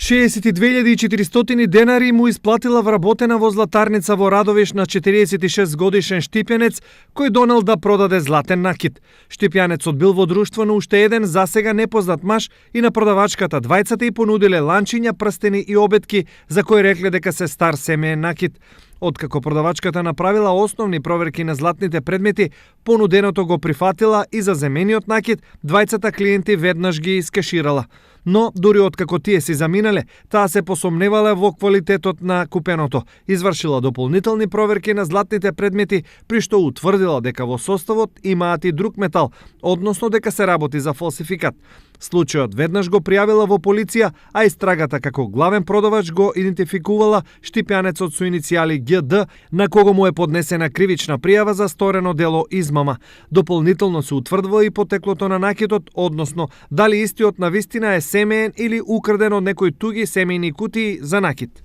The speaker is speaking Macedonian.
62.400 денари му исплатила вработена во златарница во Радовиш на 46 годишен штипјанец кој донел да продаде златен накит. Штипјанецот бил во друштво на уште еден засега непознат маж и на продавачката двајцата и понудиле ланчиња, прстени и обетки за кои рекле дека се стар семеен накит. Откако продавачката направила основни проверки на златните предмети, понуденото го прифатила и за земениот накит двајцата клиенти веднаш ги искеширала. Но, дури откако тие си заминале, таа се посомневала во квалитетот на купеното. Извршила дополнителни проверки на златните предмети, при што утврдила дека во составот имаат и друг метал, односно дека се работи за фалсификат. Случајот веднаш го пријавила во полиција, а истрагата како главен продавач го идентификувала штипјанецот со иницијали ГД, на кого му е поднесена кривична пријава за сторено дело измама. Дополнително се утврдува и потеклото на накитот, односно дали истиот навистина е семеен или украден од некои туги семејни кутии за накит.